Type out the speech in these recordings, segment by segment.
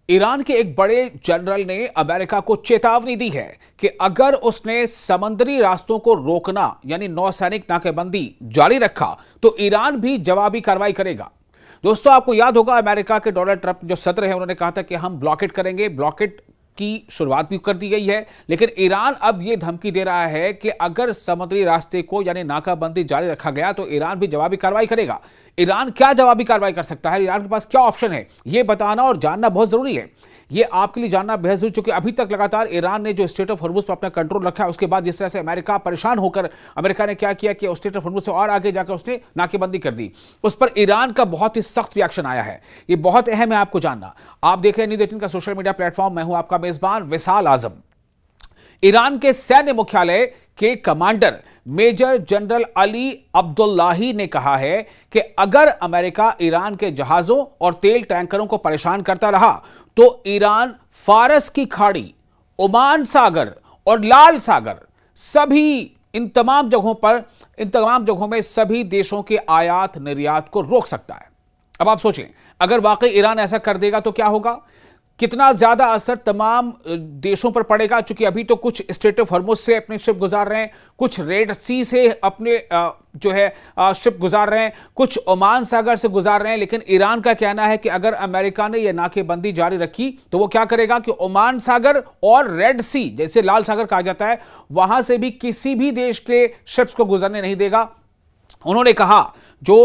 Iran के एक बड़े जनरल ने अमेरिका को चेतावनी दी है कि अगर उसने समुद्री रास्तों को रोकना यानी नौसैनिक नाकेबंदी जारी रखा तो ईरान भी जवाबी कार्रवाई करेगा। दोस्तों, आपको याद होगा अमेरिका के डोनाल्ड ट्रंप जो सदर हैं उन्होंने कहा था कि हम ब्लॉकेट करेंगे। ब्लॉकेट की शुरुआत भी कर दी गई है, लेकिन ईरान अब यह धमकी दे रहा है कि अगर समुद्री रास्ते को यानी नाकाबंदी जारी रखा गया तो ईरान भी जवाबी कार्रवाई करेगा। ईरान क्या जवाबी कार्रवाई कर सकता है, ईरान के पास क्या ऑप्शन है, यह बताना और जानना बहुत जरूरी है। यह आपके लिए जानना बेहद जरूरी, क्योंकि अभी तक लगातार ईरान ने जो स्ट्रेट ऑफ हॉर्मुज पर अपना कंट्रोल रखा है, उसके बाद जिस तरह से अमेरिका परेशान होकर अमेरिका ने क्या किया कि स्ट्रेट ऑफ हॉर्मुज से और आगे जाकर उसने नाकेबंदी कर दी, उस पर ईरान का बहुत ही सख्त रिएक्शन आया है। यह बहुत अहम है आपको जानना। आप देख रहे हैं न्यूज़ 18 का सोशल मीडिया प्लेटफॉर्म, मैं हूं आपका मेजबान विशाल आजम। ईरान के सैन्य मुख्यालय के commander major general Ali Abdullahi ने कहा है कि अगर अमेरिका ईरान के जहाजों और तेल टैंकरों को परेशान करता रहा तो ईरान फारस की खाड़ी, ओमान सागर और लाल सागर सभी इन तमाम जगहों में सभी देशों के आयात निर्यात को रोक सकता है। अब आप सोचें, अगर वाकई ईरान ऐसा कर देगा तो क्या होगा, कितना ज्यादा असर तमाम देशों पर पड़ेगा। चूंकि अभी तो कुछ स्ट्रेट ऑफ हॉर्मुज से अपने शिप गुजार रहे हैं, कुछ रेड सी से अपने शिप गुजार रहे हैं, कुछ ओमान सागर से गुजार रहे हैं, लेकिन ईरान का कहना है कि अगर अमेरिका ने यह नाकेबंदी जारी रखी तो वो क्या करेगा कि ओमान सागर और रेड सी, जैसे लाल सागर कहा जाता है, वहां से भी किसी भी देश के शिप्स को गुजरने नहीं देगा। उन्होंने कहा जो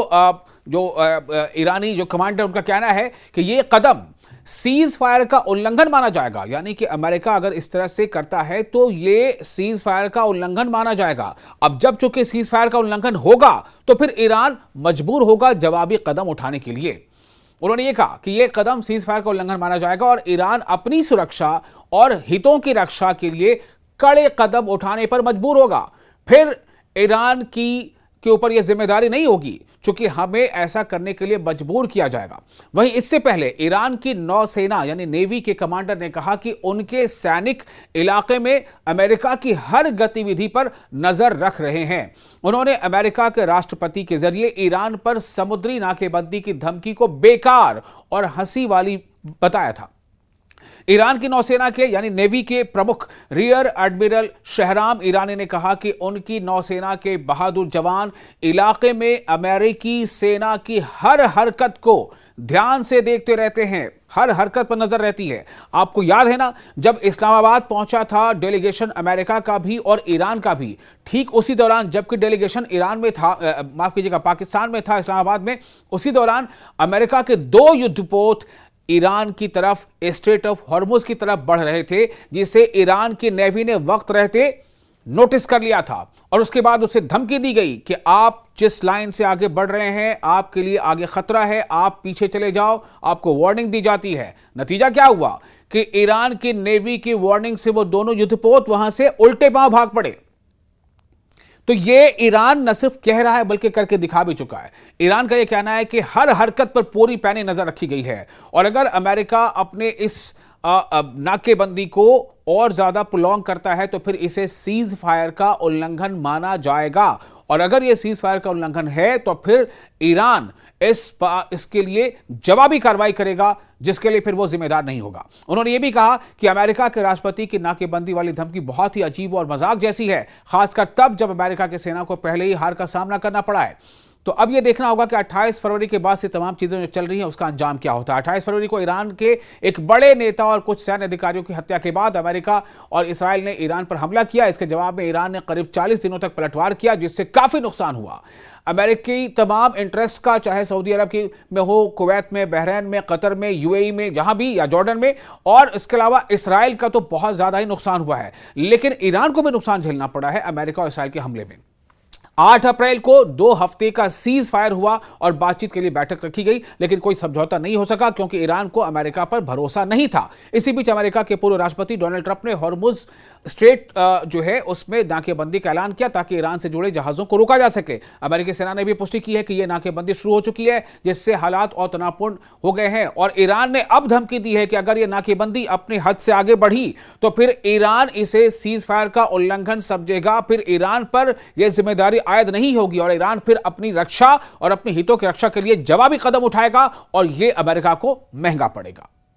ईरानी जो कमांडर, उनका कहना है कि यह कदम सीज फायर का उल्लंघन माना जाएगा, यानी कि अमेरिका अगर इस तरह से करता है तो यह सीज फायर का उल्लंघन माना जाएगा। अब जब चूंकि सीज फायर का उल्लंघन होगा तो फिर ईरान मजबूर होगा जवाबी कदम उठाने के लिए। उन्होंने यह कहा कि यह कदम सीज फायर का उल्लंघन माना जाएगा और ईरान अपनी सुरक्षा और हितों की रक्षा के लिए कड़े कदम उठाने पर मजबूर होगा। फिर ईरान के ऊपर यह जिम्मेदारी नहीं होगी, चूंकि हमें ऐसा करने के लिए मजबूर किया जाएगा। वहीं इससे पहले ईरान की नौसेना यानी नेवी के कमांडर ने कहा कि उनके सैनिक इलाके में अमेरिका की हर गतिविधि पर नजर रख रहे हैं। उन्होंने अमेरिका के राष्ट्रपति के जरिए ईरान पर समुद्री नाकेबंदी की धमकी को बेकार और हंसी वाली बताया था। ईरान की नौसेना के यानी नेवी के प्रमुख रियर एडमिरल शहराम ईरानी ने कहा कि उनकी नौसेना के बहादुर जवान इलाके में अमेरिकी सेना की हर हरकत को ध्यान से देखते रहते हैं, हर हरकत पर नजर रहती है। आपको याद है ना, जब इस्लामाबाद पहुंचा था डेलीगेशन अमेरिका का भी और ईरान का भी, ठीक उसी दौरान जबकि डेलीगेशन ईरान में था, माफ कीजिएगा पाकिस्तान में था इस्लामाबाद में, उसी दौरान अमेरिका के 2 युद्धपोत ईरान की तरफ स्ट्रेट ऑफ हॉर्मुज की तरफ बढ़ रहे थे, जिसे ईरान की नेवी ने वक्त रहते नोटिस कर लिया था और उसके बाद उसे धमकी दी गई कि आप जिस लाइन से आगे बढ़ रहे हैं आपके लिए आगे खतरा है, आप पीछे चले जाओ, आपको वार्निंग दी जाती है। नतीजा क्या हुआ कि ईरान की नेवी की वार्निंग से वो दोनों युद्धपोत वहां से उल्टे पांव भाग पड़े। तो ये ईरान न सिर्फ कह रहा है बल्कि करके दिखा भी चुका है। ईरान का यह कहना है कि हर हरकत पर पूरी पैनी नजर रखी गई है और अगर अमेरिका अपने इस नाकेबंदी को और ज्यादा प्रोलॉन्ग करता है तो फिर इसे सीज फायर का उल्लंघन माना जाएगा और अगर यह सीज फायर का उल्लंघन है तो फिर ईरान इसके लिए जवाबी कार्रवाई करेगा, जिसके लिए फिर वो जिम्मेदार नहीं होगा। उन्होंने ये भी कहा कि अमेरिका के राष्ट्रपति की नाकेबंदी वाली धमकी बहुत ही अजीब और मजाक जैसी है, खासकर तब जब अमेरिका की सेना को पहले ही हार का सामना करना पड़ा है। तो अब यह देखना होगा कि 28 फरवरी के बाद से तमाम चीजें जो चल रही हैं उसका अंजाम क्या होता है। 28 फरवरी को ईरान के एक बड़े नेता और कुछ सैन्य अधिकारियों की हत्या के बाद अमेरिका और इसराइल ने ईरान पर हमला किया। इसके जवाब में ईरान ने करीब 40 दिनों तक पलटवार किया, जिससे काफी नुकसान हुआ। अमेरिकी तमाम इंटरेस्ट का, चाहे सऊदी अरब में हो, कुवैत में, बहरीन में, कतर में, यूएई में, जहां भी, या जॉर्डन में, और इसके अलावा इसराइल का तो बहुत ज्यादा ही नुकसान हुआ है, लेकिन ईरान को भी नुकसान झेलना पड़ा है अमेरिका और इसराइल के हमले में। 8 अप्रैल को 2 हफ्ते का सीज फायर हुआ और बातचीत के लिए बैठक रखी गई, लेकिन कोई समझौता नहीं हो सका क्योंकि ईरान को अमेरिका पर भरोसा नहीं था। इसी बीच अमेरिका के पूर्व राष्ट्रपति डोनाल्ड ट्रंप ने हॉर्मुज स्ट्रेट जो है उसमें नाकेबंदी का ऐलान किया ताकि ईरान से जुड़े जहाजों को रोका जा सके। अमेरिकी सेना ने भी पुष्टि की है कि यह नाकेबंदी शुरू हो चुकी है, जिससे हालात और तनावपूर्ण हो गए हैं और ईरान ने अब धमकी दी है कि अगर यह नाकेबंदी अपने हद से आगे बढ़ी तो फिर ईरान इसे सीज फायर का उल्लंघन समझेगा, फिर ईरान पर यह जिम्मेदारी आयद नहीं होगी और ईरान फिर अपनी रक्षा और अपने हितों की रक्षा के लिए जवाबी कदम उठाएगा और यह अमेरिका को महंगा पड़ेगा।